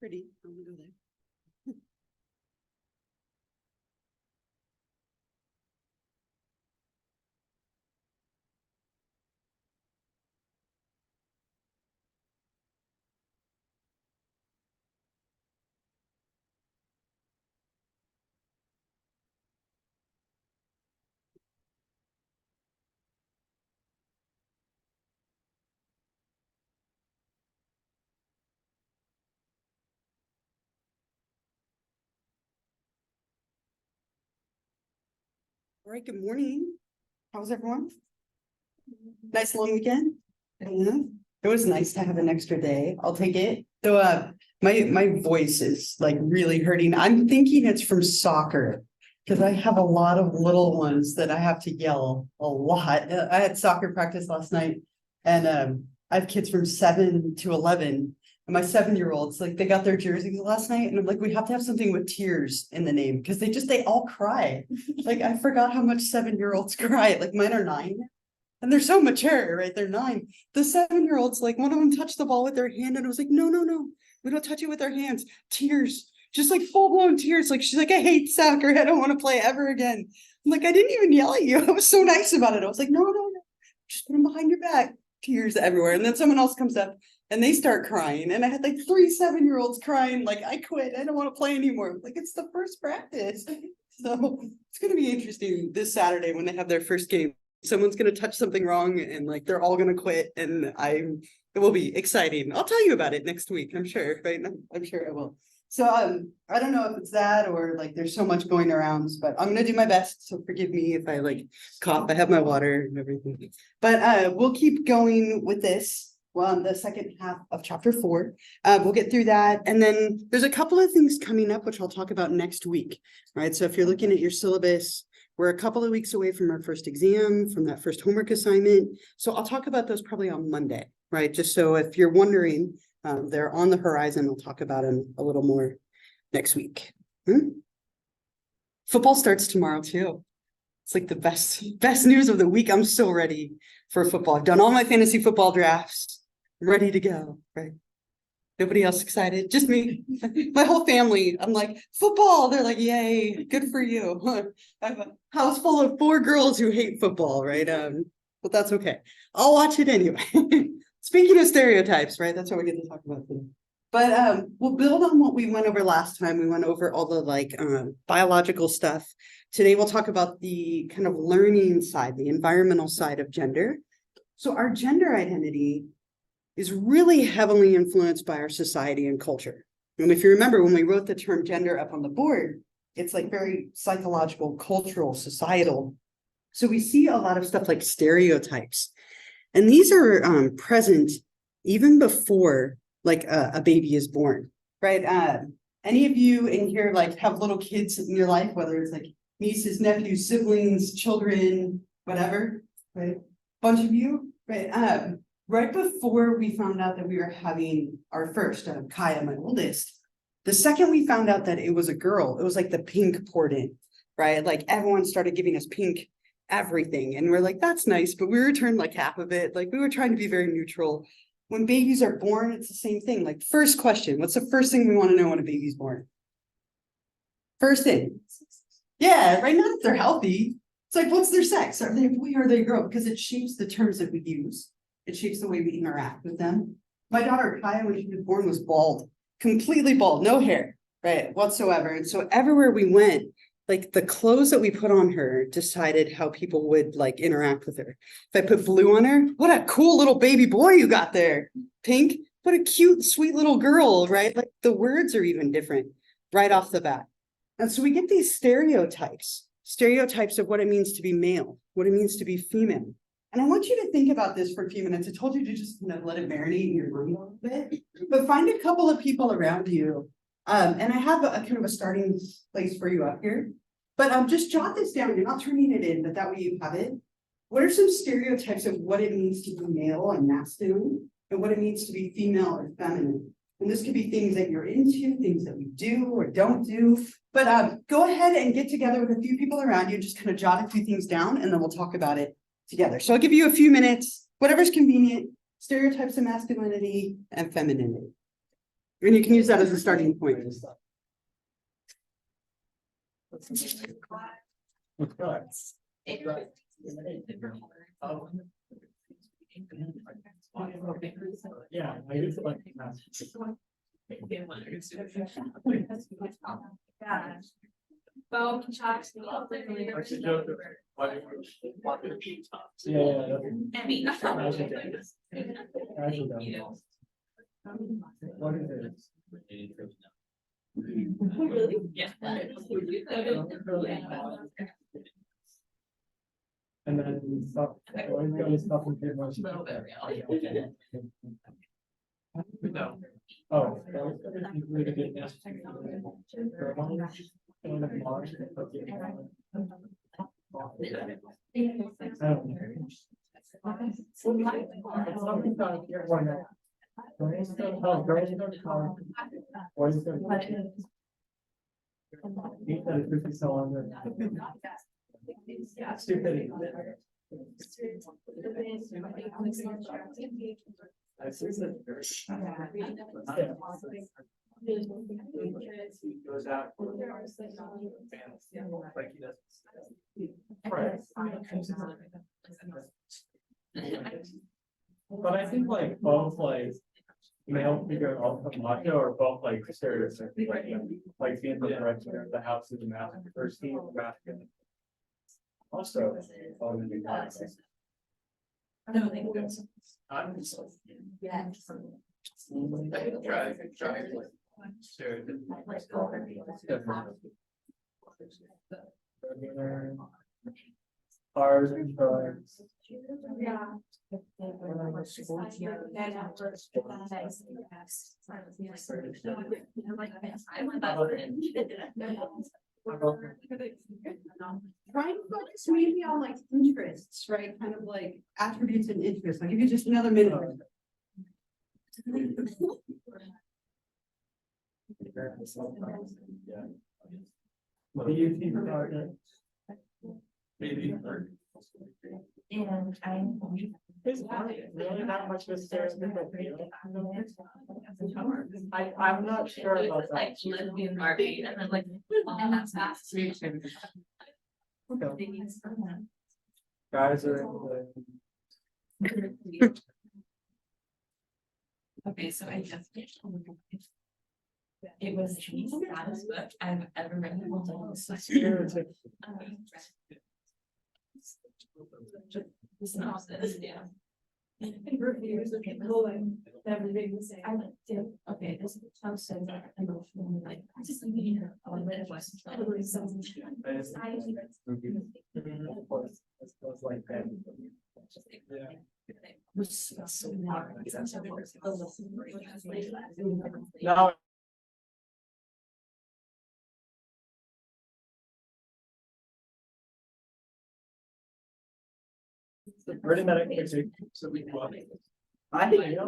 Pretty. I'm gonna go there. All right, good morning. How was everyone? Nice long weekend? Yeah. It was nice to have an extra day. I'll take it. Though my voice is like really hurting. I'm thinking it's from soccer because I have a lot of little ones that I have to yell a lot. I had soccer practice last night, and I have kids from 7 to 11. And my 7-year-olds, like they got their jerseys last night, and I'm like, we have to have something with tears in the name because they all cry. Like I forgot how much 7-year-olds cry. Like mine are 9. And they're so mature, right? They're 9. The 7-year-olds, like one of them touched the ball with their hand, and I was like, no, no, no, we don't touch it with our hands. Tears, just like full-blown tears. Like she's like, I hate soccer. I don't want to play ever again. I'm like, I didn't even yell at you. I was so nice about it. I was like, no, no, no, just put them behind your back. Tears everywhere. And then someone else comes up and they start crying. And I had like 3 7-year-olds crying, like, I quit. I don't want to play anymore. Like, it's the first practice. So it's going to be interesting this Saturday when they have their first game. Someone's going to touch something wrong and like they're all going to quit, and it will be exciting. I'll tell you about it next week, I'm sure, right? I'm sure I will. So I don't know if it's that or like there's so much going around, but I'm going to do my best, so forgive me if I like cough. I have my water and everything, but we'll keep going with this. Well, the second half of chapter 4, we'll get through that, and then there's a couple of things coming up which I'll talk about next week, right? So if you're looking at your syllabus, we're a couple of weeks away from our first exam, from that first homework assignment. So I'll talk about those probably on Monday, right? Just so if you're wondering, they're on the horizon. We'll talk about them a little more next week. Football starts tomorrow too. It's like the best news of the week. I'm so ready for football. I've done all my fantasy football drafts, ready to go, right? Nobody else excited? Just me. My whole family. I'm like, football. They're like, yay, good for you. I have a house full of 4 girls who hate football, right? But that's okay. I'll watch it anyway. Speaking of stereotypes, right? That's what we get to talk about today. But we'll build on what we went over last time. We went over all the like biological stuff. Today we'll talk about the kind of learning side, the environmental side of gender. So our gender identity is really heavily influenced by our society and culture. And if you remember, when we wrote the term gender up on the board, it's like very psychological, cultural, societal. So we see a lot of stuff like stereotypes. And these are present even before like a baby is born, right? Any of you in here like have little kids in your life, whether it's like nieces, nephews, siblings, children, whatever, right? Bunch of you, right? Right before we found out that we were having our first, Kaya, my oldest, the second we found out that it was a girl, it was like the pink poured in, right? Like everyone started giving us pink everything. And we're like, that's nice, but we returned like half of it. Like we were trying to be very neutral. When babies are born, it's the same thing. Like first question, what's the first thing we want to know when a baby's born? First thing. Yeah, right now if they're healthy, it's like, what's their sex? Are they a boy or are they a girl? Because it shapes the terms that we use. It shapes the way we interact with them. My daughter, Kaya, when she was born, was bald, completely bald, no hair, right, whatsoever. And so everywhere we went, like the clothes that we put on her decided how people would like interact with her. If I put blue on her, what a cool little baby boy you got there. Pink, what a cute, sweet little girl, right? Like the words are even different right off the bat. And so we get these stereotypes of what it means to be male, what it means to be female. And I want you to think about this for a few minutes. I told you to just kind of let it marinate in your mind a little bit, but find a couple of people around you. And I have a kind of a starting place for you up here, but just jot this down. You're not turning it in, but that way you have it. What are some stereotypes of what it means to be male and masculine and what it means to be female or feminine? And this could be things that you're into, things that we do or don't do, but go ahead and get together with a few people around you, just kind of jot a few things down, and then we'll talk about it together. So I'll give you a few minutes, whatever's convenient, stereotypes of masculinity and femininity. And you can use that as a starting point. Yeah, I used to like Well, chops. What is it? Really? Yeah. And then stuff, always go stuff with good much. Little bit, No. Oh. Really good. Stupid. Goes out. Like he does. But I think like both like male figure of macho are both like stereotypical, like being the director of the house is a masculine, or seeing the masculine. Also, I'm just. Yeah. Cars and drugs. Yeah. Trying to focus maybe on like interests, right? Kind of like attributes and interests. I'll give you just another minute. What do you think about it? Maybe. And It's really not much of a stereotype. I'm not sure about that. like lesbian Barbie and then like, and that's fast. Guys are. Okay, so I just. It was the saddest book I've ever read. The synopsis, yeah. Reviews of people and everything the same. I like to, okay, this sounds so emotional, like, I just need a little bit of West. Like that. No. Pretty medic. So we. I think.